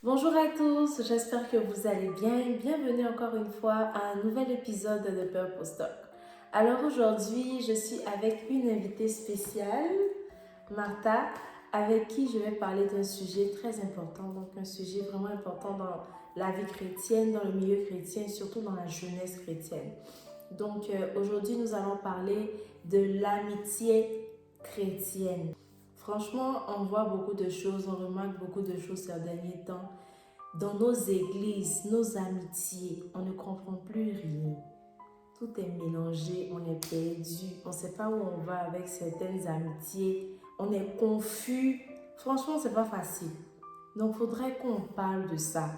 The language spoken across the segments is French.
Bonjour à tous, j'espère que vous allez bien. Bienvenue encore une fois à un nouvel épisode de Purpose Talk. Alors aujourd'hui, je suis avec une invitée spéciale, Martha, avec qui je vais parler d'un sujet très important, donc un sujet vraiment important dans la vie chrétienne, dans le milieu chrétien, surtout dans la jeunesse chrétienne. Donc aujourd'hui, nous allons parler de l'amitié chrétienne. Franchement, on voit beaucoup de choses, on remarque beaucoup de choses ces derniers temps. Dans nos églises, nos amitiés, on ne comprend plus rien. Tout est mélangé, on est perdu, on ne sait pas où on va avec certaines amitiés, on est confus. Franchement, c'est pas facile. Donc, il faudrait qu'on parle de ça.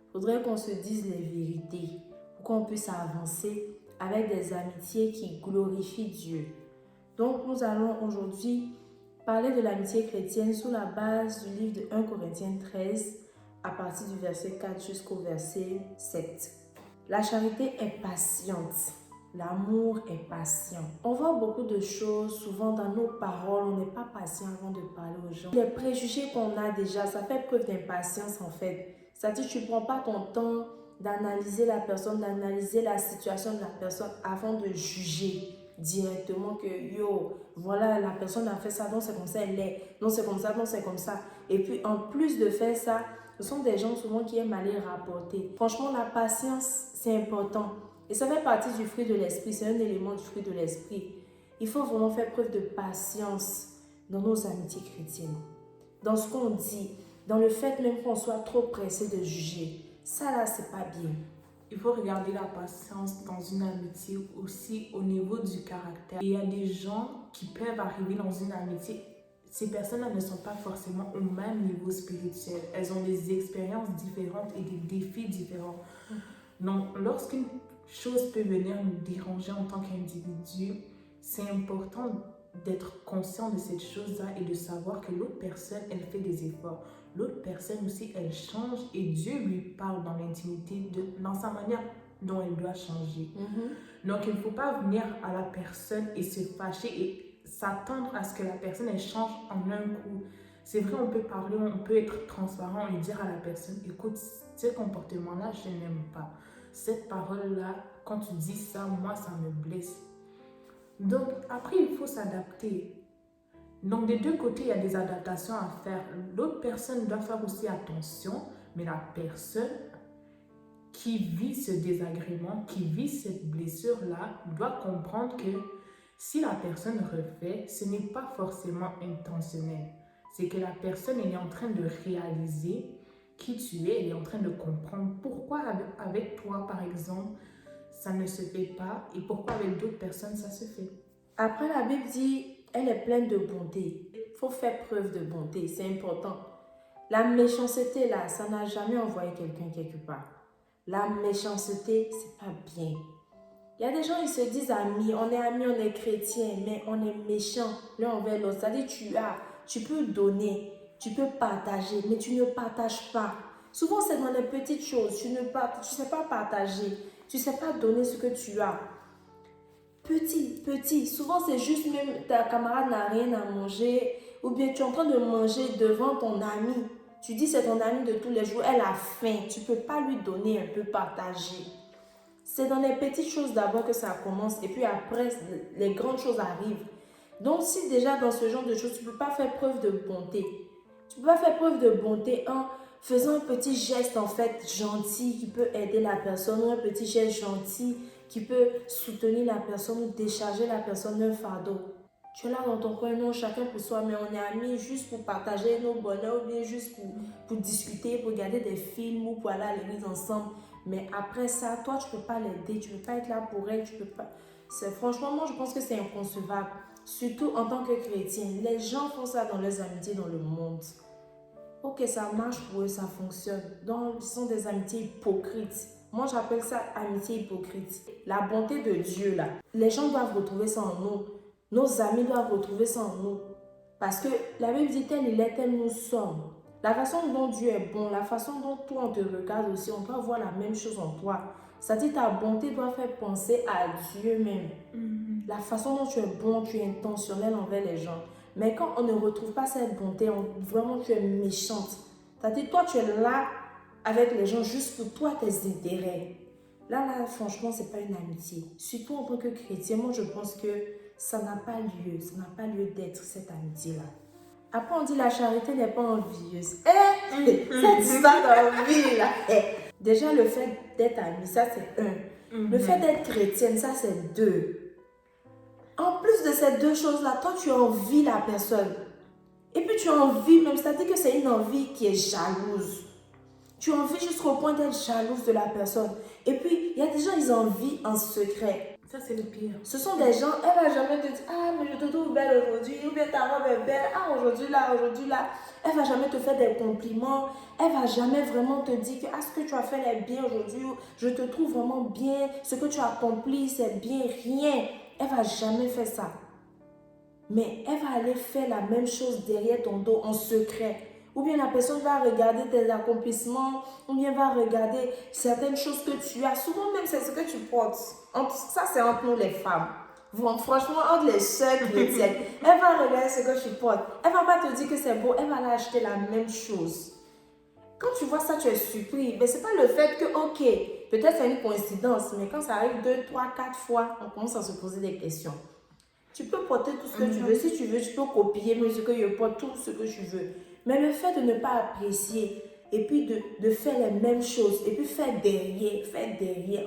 Il faudrait qu'on se dise les vérités pour qu'on puisse avancer avec des amitiés qui glorifient Dieu. Donc, nous allons aujourd'hui parler de l'amitié chrétienne sous la base du livre de 1 Corinthiens 13 à partir du verset 4 jusqu'au verset 7. La charité est patiente, l'amour est patient. On voit beaucoup de choses, souvent dans nos paroles, on n'est pas patient avant de parler aux gens. Les préjugés qu'on a déjà, ça fait preuve d'impatience en fait. C'est-à-dire que tu ne prends pas ton temps d'analyser la personne, d'analyser la situation de la personne avant de juger directement que voilà, la personne a fait ça, donc c'est comme ça elle est, non c'est comme ça, non c'est comme ça. Et puis en plus de faire ça, ce sont des gens souvent qui aiment aller rapporter. Franchement, la patience, c'est important. Et ça fait partie du fruit de l'esprit, c'est un élément du fruit de l'esprit. Il faut vraiment faire preuve de patience dans nos amitiés chrétiennes, dans ce qu'on dit, dans le fait même qu'on soit trop pressé de juger. Ça là, c'est pas bien. Il faut regarder la patience dans une amitié aussi au niveau du caractère. Il y a des gens qui peuvent arriver dans une amitié. Ces personnes-là ne sont pas forcément au même niveau spirituel. Elles ont des expériences différentes et des défis différents. Donc, lorsqu'une chose peut venir nous déranger en tant qu'individu, c'est important d'être conscient de cette chose-là et de savoir que l'autre personne, elle fait des efforts. L'autre personne aussi, elle change et Dieu lui parle dans l'intimité, dans sa manière dont elle doit changer. Donc, il ne faut pas venir à la personne et se fâcher et s'attendre à ce que la personne, elle change en un coup. C'est vrai, on peut parler, on peut être transparent et dire à la personne, écoute, ce comportement-là, je n'aime pas. Cette parole-là, quand tu dis ça, moi, ça me blesse. Donc, après, il faut s'adapter. Donc, des deux côtés, il y a des adaptations à faire. L'autre personne doit faire aussi attention, mais la personne qui vit ce désagrément, qui vit cette blessure-là, doit comprendre que si la personne refait, ce n'est pas forcément intentionnel. C'est que la personne, elle est en train de réaliser qui tu es, elle est en train de comprendre pourquoi avec toi, par exemple, ça ne se fait pas et pourquoi avec d'autres personnes, ça se fait. Après, la Bible dit, elle est pleine de bonté. Il faut faire preuve de bonté, c'est important. La méchanceté, là, ça n'a jamais envoyé quelqu'un quelque part. La méchanceté, c'est pas bien. Il y a des gens, ils se disent amis, on est chrétien, mais on est méchant l'un envers l'autre. C'est-à-dire, tu peux donner, tu peux partager, mais tu ne partages pas. Souvent, c'est dans les petites choses. Tu ne sais pas partager, tu ne sais pas donner ce que tu as. Petit. Souvent, c'est juste même ta camarade n'a rien à manger ou bien tu es en train de manger devant ton ami. Tu dis c'est ton ami de tous les jours, elle a faim. Tu ne peux pas lui donner un peu partager. C'est dans les petites choses d'abord que ça commence et puis après, les grandes choses arrivent. Donc, si déjà dans ce genre de choses, tu ne peux pas faire preuve de bonté. Tu ne peux pas faire preuve de bonté en faisant un petit geste en fait gentil qui peut aider la personne ou un petit geste gentil qui peut soutenir la personne ou décharger la personne d'un fardeau. Tu es là dans ton coin, non, chacun pour soi, mais on est amis juste pour partager nos bonheurs ou bien juste pour discuter, pour regarder des films ou pour aller à l'église ensemble. Mais après ça, toi, tu ne peux pas l'aider, tu ne peux pas être là pour elle, tu peux pas... Franchement, moi, je pense que c'est inconcevable. Surtout en tant que chrétien. Les gens font ça dans leurs amitiés dans le monde. Ok, ça marche pour eux, ça fonctionne. Donc, ce sont des amitiés hypocrites. Moi, j'appelle ça amitié hypocrite. La bonté de Dieu, là. Les gens doivent retrouver ça en nous. Nos amis doivent retrouver ça en nous. Parce que la Bible dit tel il est, tel nous sommes. La façon dont Dieu est bon, la façon dont toi on te regarde aussi, on doit voir la même chose en toi. C'est-à-dire ta bonté doit faire penser à Dieu même. La façon dont tu es bon, tu es intentionnel envers les gens. Mais quand on ne retrouve pas cette bonté, vraiment tu es méchante. C'est-à-dire toi tu es là avec les gens juste pour toi, tes intérêts. Là, franchement, c'est pas une amitié. Surtout en tant que chrétien, moi je pense que ça n'a pas lieu d'être cette amitié-là. Après, on dit la charité n'est pas envieuse. Cette histoire d'envie là. Déjà, le fait d'être amie, ça c'est un. Le fait d'être chrétienne, ça c'est deux. En plus de ces deux choses-là, toi tu envies la personne. Et puis tu envies même, c'est-à-dire que c'est une envie qui est jalouse. Tu envies jusqu'au point d'être jalouse de la personne. Et puis, il y a des gens, ils envient en secret. Ça, c'est le pire. Ce sont des gens, elle va jamais te dire, ah, mais je te trouve belle aujourd'hui, ou bien ta robe est belle, ah, aujourd'hui là. Elle va jamais te faire des compliments, elle va jamais vraiment te dire que, ah, ce que tu as fait est bien aujourd'hui, je te trouve vraiment bien, ce que tu as accompli, c'est bien, rien. Elle va jamais faire ça. Mais elle va aller faire la même chose derrière ton dos en secret. Ou bien la personne va regarder tes accomplissements, ou bien va regarder certaines choses que tu as. Souvent même, c'est ce que tu portes. Ça, c'est entre nous les femmes. Bon, franchement, entre les sœurs chrétiennes, elle va regarder ce que tu portes. Elle ne va pas te dire que c'est beau, elle va aller acheter la même chose. Quand tu vois ça, tu es surpris. Mais ce n'est pas le fait que, ok, peut-être c'est une coïncidence, mais quand ça arrive 2, 3, 4 fois, on commence à se poser des questions. Tu peux porter tout ce que tu veux. Si tu veux, tu peux copier ce que je porte, tout ce que tu veux. Mais le fait de ne pas apprécier et puis de faire les mêmes choses et puis faire derrière,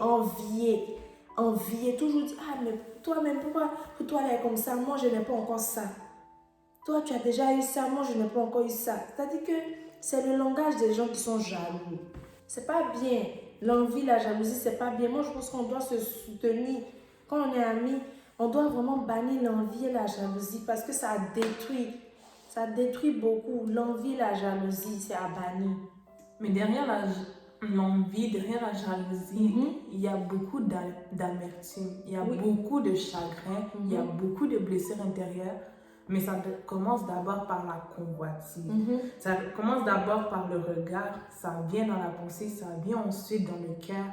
envier, toujours dire, ah mais toi-même, pourquoi pour toi elle est comme ça, moi je n'ai pas encore ça. Toi tu as déjà eu ça, moi je n'ai pas encore eu ça. C'est-à-dire que c'est le langage des gens qui sont jaloux. C'est pas bien. L'envie, la jalousie, c'est pas bien. Moi je pense qu'on doit se soutenir. Quand on est amis, on doit vraiment bannir l'envie et la jalousie parce que ça détruit beaucoup. L'envie et la jalousie, c'est à bannir. Mais derrière l'envie, derrière la jalousie, il y a beaucoup d'amertume, il y a beaucoup de chagrin, il y a beaucoup de blessures intérieures. Mais ça commence d'abord par la convoitise. Ça commence d'abord par le regard, ça vient dans la pensée, ça vient ensuite dans le cœur.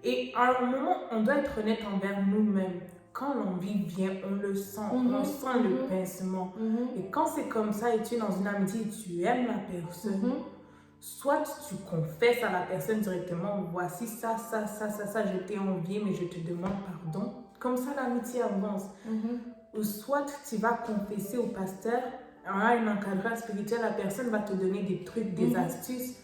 Et à un moment, on doit être honnête envers nous-mêmes. Quand l'envie vient, on le sent, on sent le pincement. Et quand c'est comme ça et tu es dans une amitié et tu aimes la personne, soit tu confesses à la personne directement, voici ça, je t'ai envié, mais je te demande pardon. Comme ça, l'amitié avance. Ou soit tu vas confesser au pasteur, un encadreur spirituel, la personne va te donner des trucs, des astuces.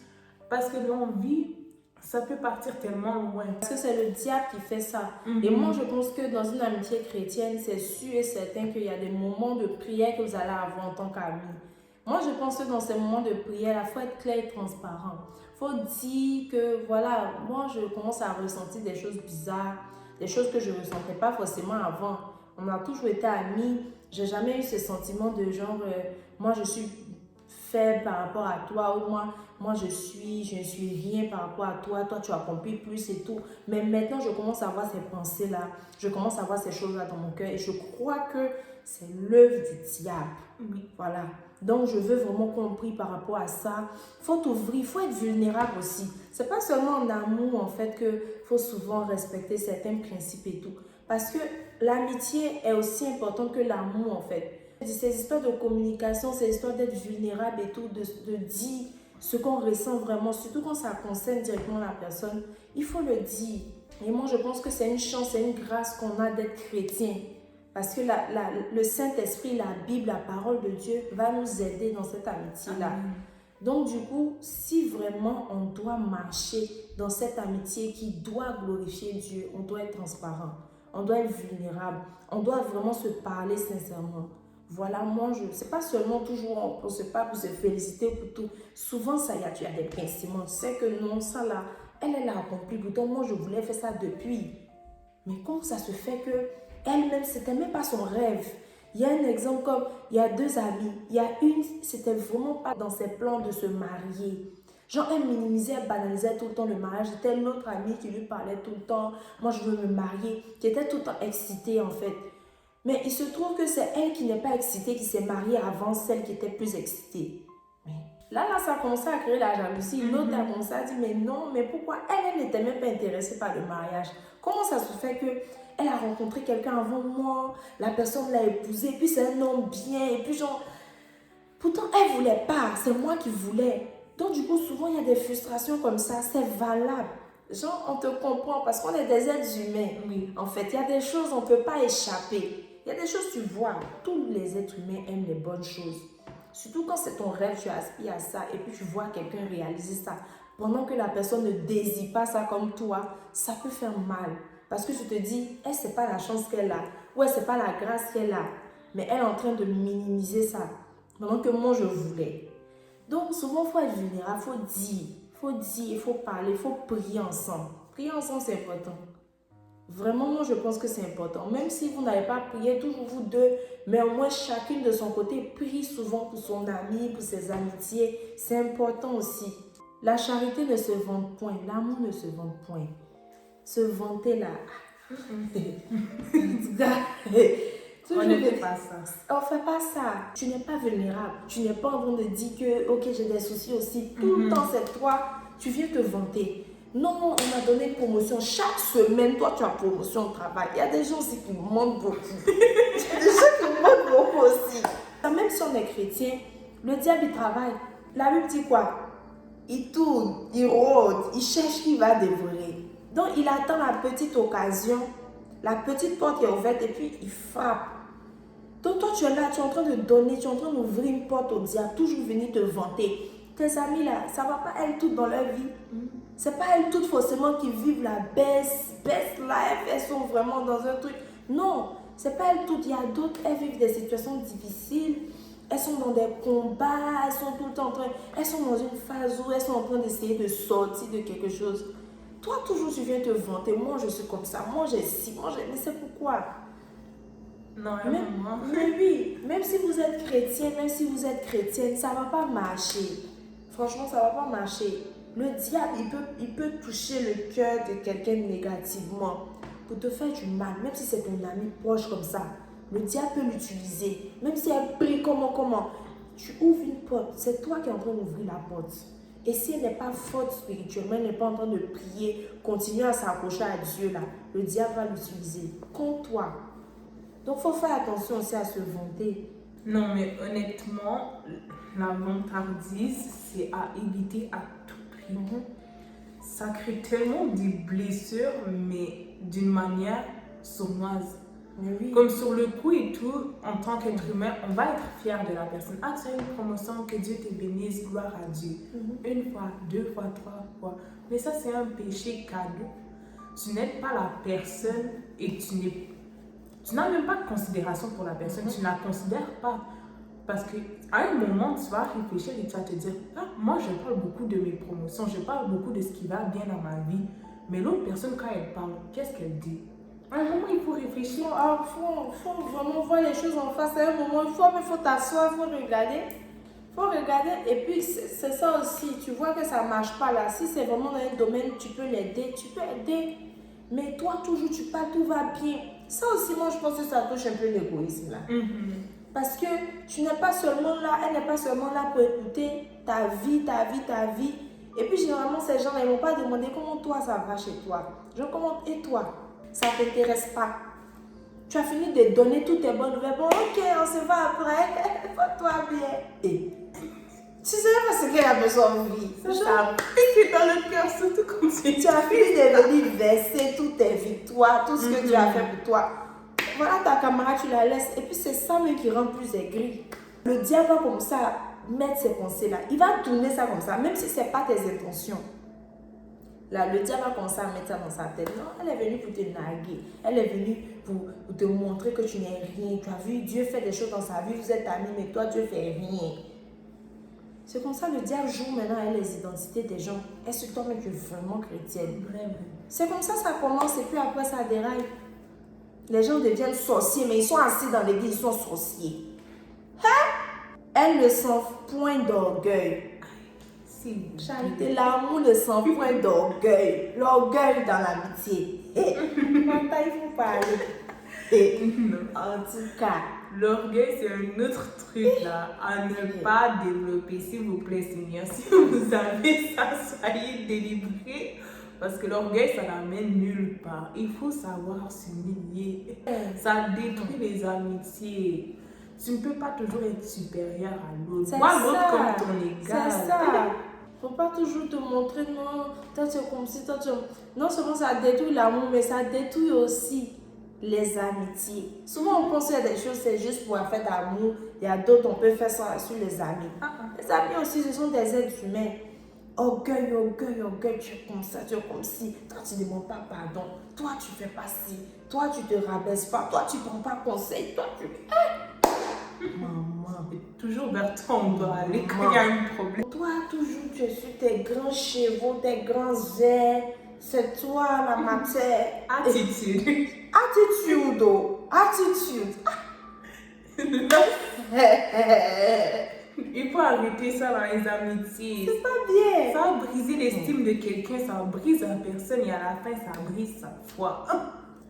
Parce que l'envie, ça peut partir tellement loin. Parce que c'est le diable qui fait ça. Et moi, je pense que dans une amitié chrétienne, c'est sûr et certain qu'il y a des moments de prière que vous allez avoir en tant qu'amis. Moi, je pense que dans ces moments de prière, il faut être clair et transparent. Il faut dire que, voilà, moi, je commence à ressentir des choses bizarres, des choses que je ne ressentais pas forcément avant. On a toujours été amis. Je n'ai jamais eu ce sentiment de genre, moi, je suis faible par rapport à toi, ou moi je ne suis rien par rapport à toi, toi tu accomplis plus et tout. Mais maintenant je commence à avoir ces pensées-là, je commence à avoir ces choses-là dans mon cœur et je crois que c'est l'œuvre du diable. Voilà. Donc je veux vraiment qu'on prie par rapport à ça. Il faut t'ouvrir, il faut être vulnérable aussi. Ce n'est pas seulement en amour en fait qu'il faut souvent respecter certains principes et tout. Parce que l'amitié est aussi importante que l'amour en fait. Ces histoires de communication, ces histoires d'être vulnérable et tout, de dire ce qu'on ressent vraiment, surtout quand ça concerne directement la personne, il faut le dire. Et moi, je pense que c'est une chance, c'est une grâce qu'on a d'être chrétien. Parce que le Saint-Esprit, la Bible, la parole de Dieu va nous aider dans cette amitié-là. Donc, du coup, si vraiment on doit marcher dans cette amitié qui doit glorifier Dieu, on doit être transparent, on doit être vulnérable, on doit vraiment se parler sincèrement. Voilà, moi, c'est pas seulement toujours pour se féliciter ou pour tout. Souvent, il y a des pincements. Tu sais que non, ça là, Elle l'a accompli, pourtant moi je voulais faire ça depuis. Mais comment ça se fait que elle-même, c'était même pas son rêve. Il y a un exemple comme, il y a deux amies. Il y a une, c'était vraiment pas dans ses plans de se marier. Genre, elle minimisait, elle banalisait tout le temps le mariage. C'était l'autre amie qui lui parlait tout le temps. Moi, je veux me marier. Qui était tout le temps excitée, en fait. Mais il se trouve que c'est elle qui n'est pas excitée, qui s'est mariée avant celle qui était plus excitée. Mais là, ça a commencé à créer la jalousie. L'autre a commencé à dire, mais non, mais pourquoi elle n'était même pas intéressée par le mariage? Comment ça se fait que elle a rencontré quelqu'un avant moi, la personne l'a épousé, puis c'est un homme bien, et puis genre, pourtant elle voulait pas, c'est moi qui voulais. Donc du coup, souvent il y a des frustrations comme ça, c'est valable. Genre, on te comprend parce qu'on est des êtres humains. Oui. En fait, il y a des choses, on ne peut pas échapper. Il y a des choses, tu vois, tous les êtres humains aiment les bonnes choses. Surtout quand c'est ton rêve, tu aspires à ça, et puis tu vois quelqu'un réaliser ça. Pendant que la personne ne désire pas ça comme toi, ça peut faire mal. Parce que tu te dis, elle, c'est pas la chance qu'elle a. Ouais, c'est pas la grâce qu'elle a. Mais elle est en train de minimiser ça. Pendant que moi, je voulais. Donc, souvent, il faut être vulnérable, il faut dire. Il faut dire, il faut parler, il faut prier ensemble. Prier ensemble, c'est important. Vraiment, moi, je pense que c'est important. Même si vous n'avez pas prié, toujours vous deux, mais au moins chacune de son côté, prie souvent pour son ami, pour ses amitiés. C'est important aussi. La charité ne se vante point. L'amour ne se vante point. Se vanter là. On ne fait pas ça. On ne fait pas ça. Tu n'es pas vulnérable. Tu n'es pas en train de dire que, ok, j'ai des soucis aussi. Tout le temps, c'est toi. Tu viens te vanter. Non, on m'a donné une promotion. Chaque semaine, toi, tu as promotion au travail. Il y a des gens aussi qui mentent beaucoup. Il y a des gens qui mentent beaucoup aussi. Même si on est chrétien, le diable, il travaille. La Bible dit quoi? Il tourne, il rôde, il cherche qui va dévorer. Donc, il attend la petite occasion, la petite porte qui est ouverte et puis il frappe. Donc, toi, tu es là, tu es en train de donner, tu es en train d'ouvrir une porte au diable, toujours venir te vanter. Tes amis là, ça ne va pas elles toutes dans leur vie. C'est pas elles toutes forcément qui vivent la best life, elles sont vraiment dans un truc. Non, c'est pas elles toutes, il y a d'autres, elles vivent des situations difficiles. Elles sont dans des combats, elles sont tout le temps en train, elles sont dans une phase où elles sont en train d'essayer de sortir de quelque chose. Toi, toujours, tu viens te vanter. Moi, je suis comme ça. Moi, j'ai ci. Moi, j'ai... Mais c'est pourquoi? Non, mais oui, même si vous êtes chrétien, même si vous êtes chrétienne, ça ne va pas marcher. Franchement, ça ne va pas marcher. Le diable, il peut toucher le cœur de quelqu'un négativement pour te faire du mal, même si c'est ton ami proche comme ça. Le diable peut l'utiliser, même si elle prie comment. Tu ouvres une porte, c'est toi qui es en train d'ouvrir la porte. Et si elle n'est pas forte spirituellement, elle n'est pas en train de prier, continuer à s'accrocher à Dieu là, le diable va l'utiliser contre toi. Donc il faut faire attention aussi à se vanter. Non, mais honnêtement, la vantardise, c'est à éviter à tout prix. Ça crée tellement des blessures, mais d'une manière sournoise. Oui. Comme sur le coup et tout, en tant qu'être humain, on va être fier de la personne. Ah, tu as une promotion, que Dieu te bénisse, gloire à Dieu. Une fois, deux fois, trois fois. Mais ça, c'est un péché cadeau. Tu n'aides pas la personne et tu n'as même pas de considération pour la personne. Tu ne la considères pas. Parce qu'à un moment, tu vas réfléchir et tu vas te dire, ah, moi, je parle beaucoup de mes promotions, je parle beaucoup de ce qui va bien dans ma vie. Mais l'autre personne, quand elle parle, qu'est-ce qu'elle dit? À un moment, il faut réfléchir. Il faut vraiment voir les choses en face. À un moment, il faut t'asseoir, il faut regarder. Il faut regarder. Et puis, c'est ça aussi. Tu vois que ça ne marche pas là. Si c'est vraiment dans un domaine, tu peux l'aider. Tu peux aider. Mais toi, toujours, tu parles, tout va bien. Ça aussi, moi, je pense que ça touche un peu l'égoïsme là. Parce que tu n'es pas seulement là, elle n'est pas seulement là pour écouter ta vie. Et puis, généralement, ces gens-là, ils ne vont pas demander comment toi, ça va chez toi. Genre, comment, et toi? Ça ne t'intéresse pas. Tu as fini de donner toutes tes bonnes nouvelles. Bon, ok, on se voit après. Porte-toi bien. Et tu sais pas ce que la personne vit. Ça pique dans le cœur, surtout comme si tu as fini de venir verser toutes tes victoires, tout ce que tu as fait pour toi. Voilà ta camarade, tu la laisses. Et puis c'est ça même qui rend plus aigri. Le diable va comme ça mettre ses pensées là. Il va tourner ça comme ça, même si ce n'est pas tes intentions. Là, le diable va commencer à mettre ça dans sa tête. Non, elle est venue pour te narguer. Elle est venue pour te montrer que tu n'es rien. Tu as vu, Dieu fait des choses dans sa vie, vous êtes amis, mais toi, Dieu fait rien. C'est comme ça le diable joue maintenant avec les identités des gens. Est-ce que toi-même tu es vraiment chrétienne? Vraiment. C'est comme ça commence et puis après ça déraille. Les gens deviennent sorciers, mais ils sont assis dans l'église, ils sont sorciers. Hein? Elle ne sent point d'orgueil. Si. Charité, l'amour ne sent point d'orgueil. L'orgueil dans l'amitié. Maintenant, il faut parler. En tout cas. L'orgueil, c'est un autre truc là, à ne pas développer, s'il vous plaît, Seigneur. Si vous avez ça, soyez délivrés. Parce que l'orgueil, ça n'amène nulle part. Il faut savoir s'humilier. Ça détruit les amitiés. Tu ne peux pas toujours être supérieur à l'autre. Vois l'autre comme ton égal. C'est ça. Faut pas toujours te montrer, non, toi tu es comme si, toi tu... Non seulement ça détruit l'amour, mais ça détruit aussi les amitiés. Souvent on pense qu'il y a des choses, c'est juste pour un fait d'amour. Il y a d'autres, on peut faire ça sur les amis. Les amis aussi, ce sont des êtres humains. Orgueil, orgueil, orgueil, tu es comme ça, tu es comme si. Toi, tu ne demandes pas pardon. Toi, tu fais pas ci. Toi, tu te rabaisses pas. Toi, tu ne prends pas conseil. Toi, tu... Maman. Toujours vers toi, on doit aller quand il y a un problème. Toi, toujours, tu es sur tes grands chevaux, tes grands airs. C'est toi, la matière. Attitude. Attitude. Attitude. Il faut arrêter ça dans les amitiés. C'est pas bien. Ça va briser l'estime de quelqu'un, ça brise la personne et à la fin, ça brise sa foi.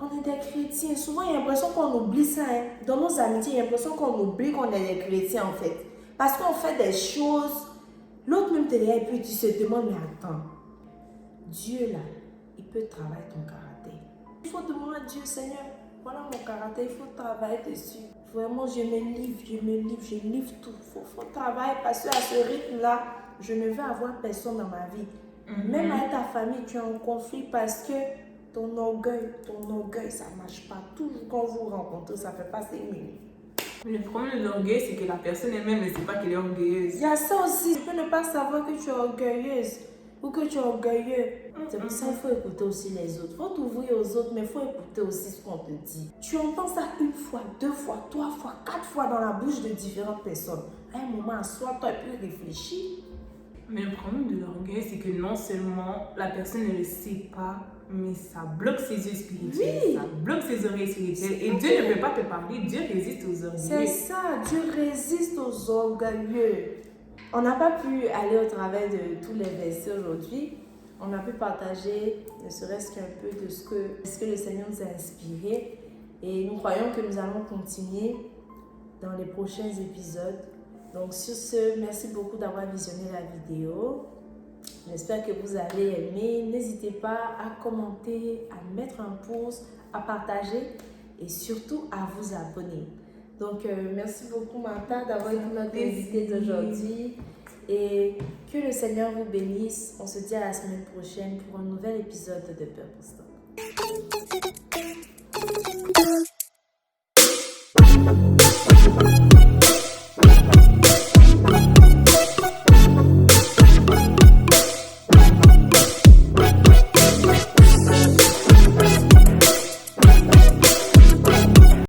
On est des chrétiens. Souvent, il y a l'impression qu'on oublie ça. Hein. Dans nos amitiés, il y a l'impression qu'on oublie qu'on est des chrétiens en fait. Parce qu'on fait des choses. L'autre même te regarde et puis tu te demandes, mais attends. Dieu là, il peut travailler ton caractère. Il faut demander à Dieu, Seigneur, voilà mon caractère, il faut travailler dessus. Vraiment, je me livre tout. Il faut travailler parce qu'à ce rythme-là, je ne veux avoir personne dans ma vie. Même avec ta famille, tu es en conflit parce que ton orgueil, ça ne marche pas. Toujours quand vous vous rencontrez, ça ne fait pas 5 minutes. Mais le problème de l'orgueil, c'est que la personne elle-même ne sait pas qu'elle est orgueilleuse. Il y a ça aussi. Tu peux ne pas savoir que tu es orgueilleuse ou que tu es orgueilleux. C'est pour ça qu'il faut écouter aussi les autres. Il faut t'ouvrir aux autres, mais il faut écouter aussi ce qu'on te dit. Tu entends ça 1 fois, 2 fois, 3 fois, 4 fois dans la bouche de différentes personnes. À un moment, assois-toi et puis réfléchis. Mais le problème de l'orgueil, c'est que non seulement la personne ne le sait pas, mais ça bloque ses yeux spirituels, ça bloque ses oreilles spirituelles. Et Dieu ne peut pas te parler, Dieu résiste aux orgueilleux. C'est ça, Dieu résiste aux orgueilleux. On n'a pas pu aller au travers de tous les versets aujourd'hui. On a pu partager, ne serait-ce qu'un peu de ce que le Seigneur nous a inspiré. Et nous croyons que nous allons continuer dans les prochains épisodes. Donc sur ce, merci beaucoup d'avoir visionné la vidéo. J'espère que vous avez aimé. N'hésitez pas à commenter, à mettre un pouce, à partager et surtout à vous abonner. Donc merci beaucoup Martha d'avoir été notre invitée d'aujourd'hui. Et que le Seigneur vous bénisse. On se dit à la semaine prochaine pour un nouvel épisode de Purpose Talk.